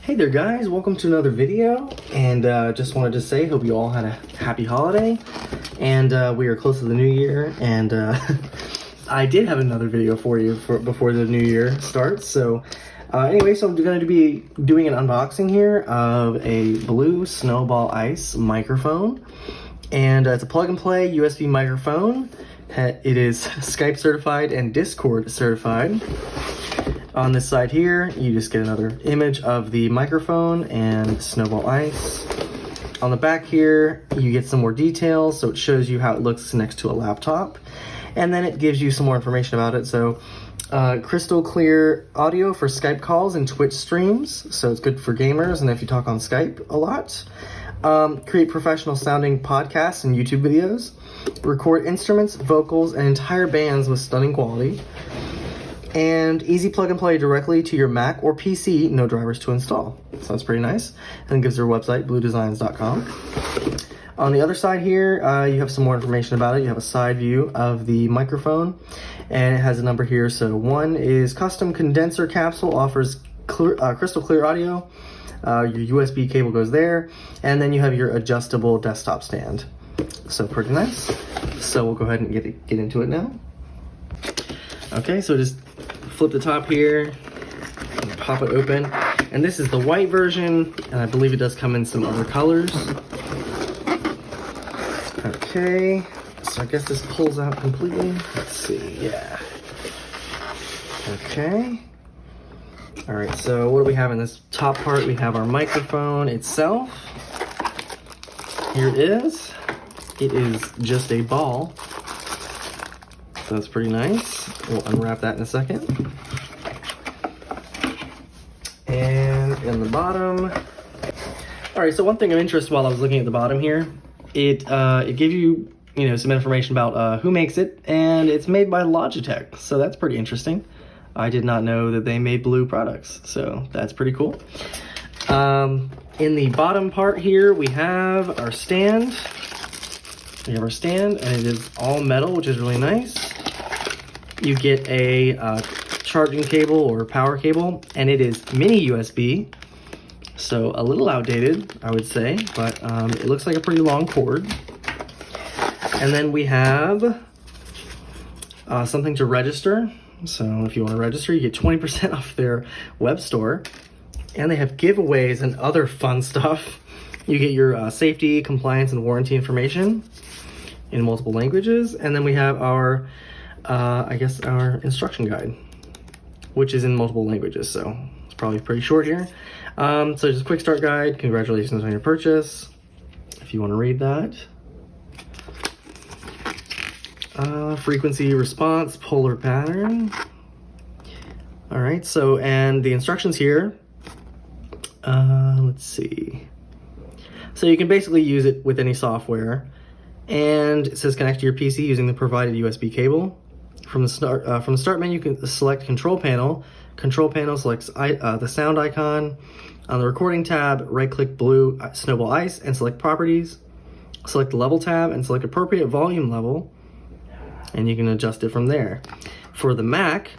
Hey there guys, welcome to another video, and just wanted to say hope you all had a happy holiday, and we are close to the new year, and I did have another video for you before the new year starts. So anyway, so I'm going to be doing an unboxing here of a Blue Snowball Ice microphone, and it's a plug and play USB microphone. It is Skype certified and Discord certified. On this side here, you just get another image of the microphone and Snowball Ice. On the back here, you get some more details, so it shows you how it looks next to a laptop. And then it gives you some more information about it. So, crystal clear audio for Skype calls and Twitch streams. So it's good for gamers and if you talk on Skype a lot. Create professional sounding podcasts and YouTube videos. Record instruments, vocals, and entire bands with stunning quality. And easy plug and play directly to your Mac or PC, no drivers to install. So that's pretty nice. And it gives their website, bluedesigns.com. On the other side here, you have some more information about it. You have a side view of the microphone, and it has a number here. So one is custom condenser capsule, offers crystal clear audio. Your USB cable goes there, and then you have your adjustable desktop stand. So pretty nice. So we'll go ahead and get into it now. Okay, so just flip the top here and pop it open. And this is the white version, and I believe it does come in some other colors. Okay, so I guess this pulls out completely. Let's see, yeah. Okay. All right, so what do we have in this top part? We have our microphone itself. Here it is. It is just a ball. So that's pretty nice. We'll unwrap that in a second. And in the bottom. All right, so one thing of interest while I was looking at the bottom here, it gave you, some information about who makes it, and it's made by Logitech. So that's pretty interesting. I did not know that they made Blue products, so that's pretty cool. In the bottom part here, we have our stand. We have our stand, and it is all metal, which is really nice. You get a charging cable or power cable, and it is mini USB, so a little outdated, I would say, but it looks like a pretty long cord. And then we have something to register. So if you want to register, you get 20% off their web store, and they have giveaways and other fun stuff. You get your safety, compliance, and warranty information in multiple languages, and then we have our our instruction guide, which is in multiple languages, so it's probably pretty short here. So just a quick start guide. Congratulations on your purchase, if you want to read that. Frequency response, polar pattern. All right, so, and the instructions here, let's see. So you can basically use it with any software, and it says connect to your PC using the provided USB cable. From the start menu, you can select control panel. Control panel selects the sound icon. On the recording tab, right-click Blue Snowball Ice and select properties. Select the level tab and select appropriate volume level, and you can adjust it from there. For the Mac,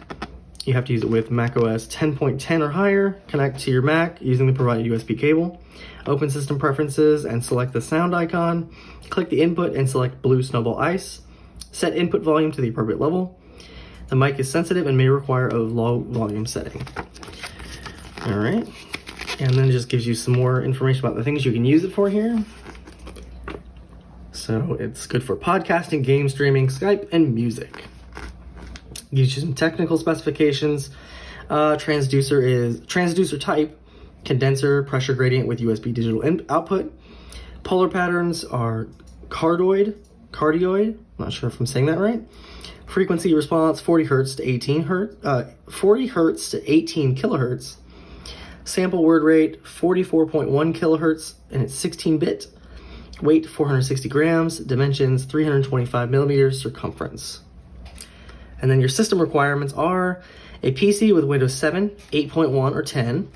you have to use it with macOS 10.10 or higher. Connect to your Mac using the provided USB cable. Open System Preferences and select the sound icon. Click the input and select Blue Snowball Ice. Set input volume to the appropriate level. The mic is sensitive and may require a low volume setting. All right, and then it just gives you some more information about the things you can use it for here. So it's good for podcasting, game streaming, Skype, and music. Gives you some technical specifications. Transducer type, condenser, pressure gradient with USB digital output. Polar patterns are cardioid, not sure if I'm saying that right. Frequency response 40 hertz to 18 kilohertz. Sample word rate 44.1 kilohertz, and it's 16-bit. Weight 460 grams. Dimensions 325 millimeters circumference. And then your system requirements are a PC with Windows 7, 8.1 or 10,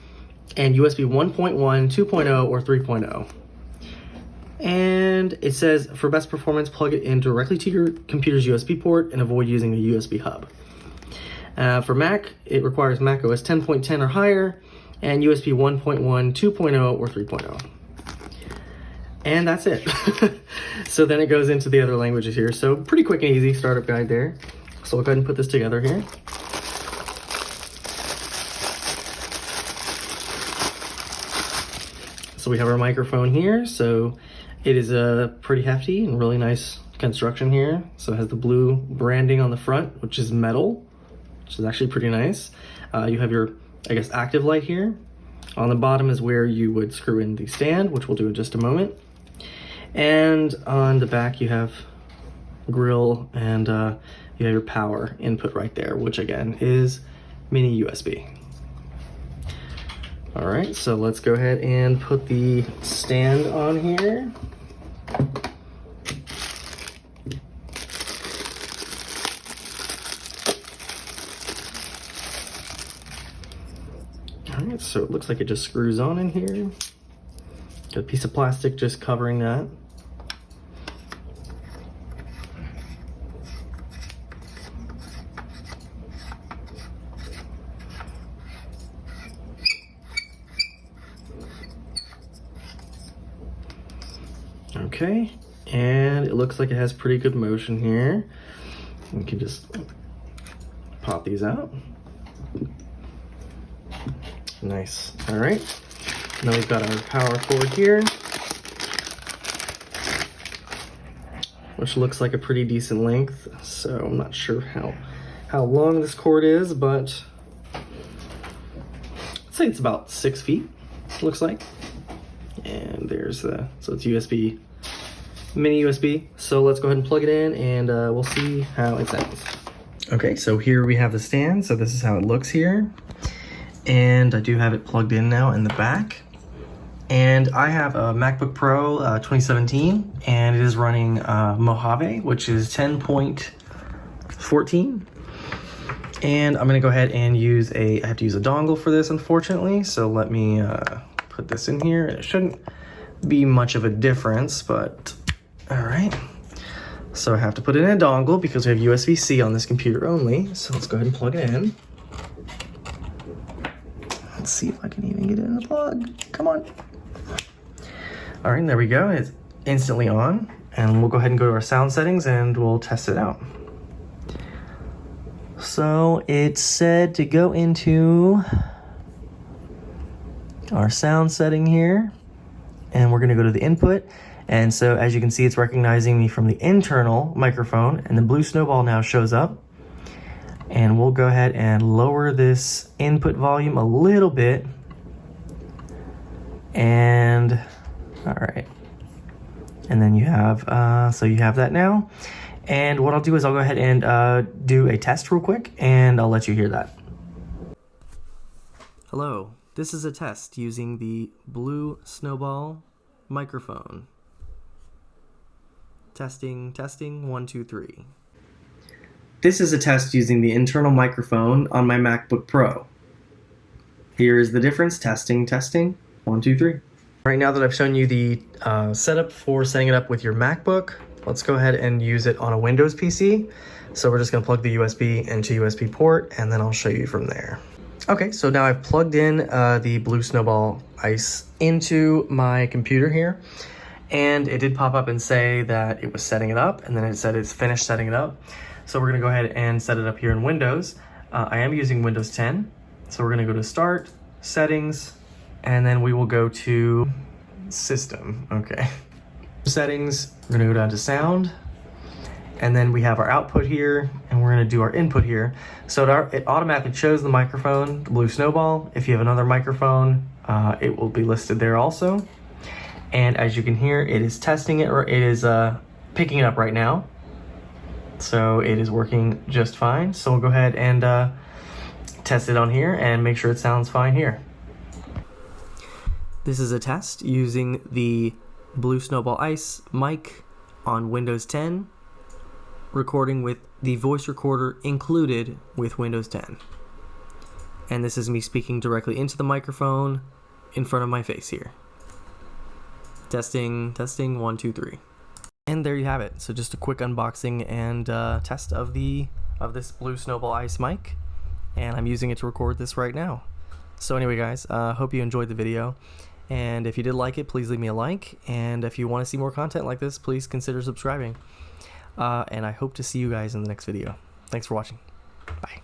and USB 1.1, 2.0 or 3.0. And it says, for best performance, plug it in directly to your computer's USB port and avoid using a USB hub. For Mac, it requires macOS 10.10 or higher, and USB 1.1, 2.0, or 3.0. And that's it. So then it goes into the other languages here. So pretty quick and easy startup guide there. So we'll go ahead and put this together here. So we have our microphone here. So it is a pretty hefty and really nice construction here. So it has the blue branding on the front, which is metal, which is actually pretty nice. You have your, I guess, active light here. On the bottom is where you would screw in the stand, which we'll do in just a moment. And on the back you have grill, and you have your power input right there, which again is mini USB. All right, so let's go ahead and put the stand on here. All right, so it looks like it just screws on in here. Got a piece of plastic just covering that. Okay, and it looks like it has pretty good motion here. We can just pop these out. Nice. All right. Now we've got our power cord here, which looks like a pretty decent length. So I'm not sure how long this cord is, but I'd say it's about 6 feet, looks like. And there's so it's USB, mini USB. So let's go ahead and plug it in, and we'll see how it sounds. Okay, so here we have the stand. So this is how it looks here. And I do have it plugged in now in the back. And I have a MacBook Pro 2017, and it is running Mojave, which is 10.14. And I'm gonna go ahead and I have to use a dongle for this, unfortunately. So let me put this in here. It shouldn't be much of a difference, but all right. So I have to put it in a dongle because we have USB-C on this computer only. So let's go ahead and plug it in. Let's see if I can even get it in the plug. Come on. All right, there we go. It's instantly on. And we'll go ahead and go to our sound settings and we'll test it out. So it's said to go into our sound setting here. And we're gonna go to the input. And so as you can see, it's recognizing me from the internal microphone, and the Blue Snowball now shows up. And we'll go ahead and lower this input volume a little bit. And all right. And then you have, so you have that now. And what I'll do is I'll go ahead and do a test real quick, and I'll let you hear that. Hello, this is a test using the Blue Snowball microphone. Testing, 1, 2, 3. This is a test using the internal microphone on my MacBook Pro. Here is the difference. Testing, 1, 2, 3. Right now that I've shown you the setup for setting it up with your MacBook, let's go ahead and use it on a Windows PC. So we're just gonna plug the USB into USB port, and then I'll show you from there. Okay, so now I've plugged in the Blue Snowball Ice into my computer here. And it did pop up and say that it was setting it up, and then it said it's finished setting it up. So we're gonna go ahead and set it up here in Windows. I am using Windows 10. So we're gonna go to Start, Settings, and then we will go to System, okay. Settings, we're gonna go down to Sound, and then we have our output here, and we're gonna do our input here. So it automatically shows the microphone, the Blue Snowball. If you have another microphone, it will be listed there also. And as you can hear, it is testing it, or it is picking it up right now. So it is working just fine. So we'll go ahead and test it on here and make sure it sounds fine here. This is a test using the Blue Snowball Ice mic on Windows 10, recording with the voice recorder included with Windows 10. And this is me speaking directly into the microphone in front of my face here. Testing, 1, 2, 3. And there you have it. So just a quick unboxing and test of this Blue Snowball Ice mic, and I'm using it to record this right now. So anyway, guys, hope you enjoyed the video. And if you did like it, please leave me a like. And if you want to see more content like this, please consider subscribing. And I hope to see you guys in the next video. Thanks for watching. Bye.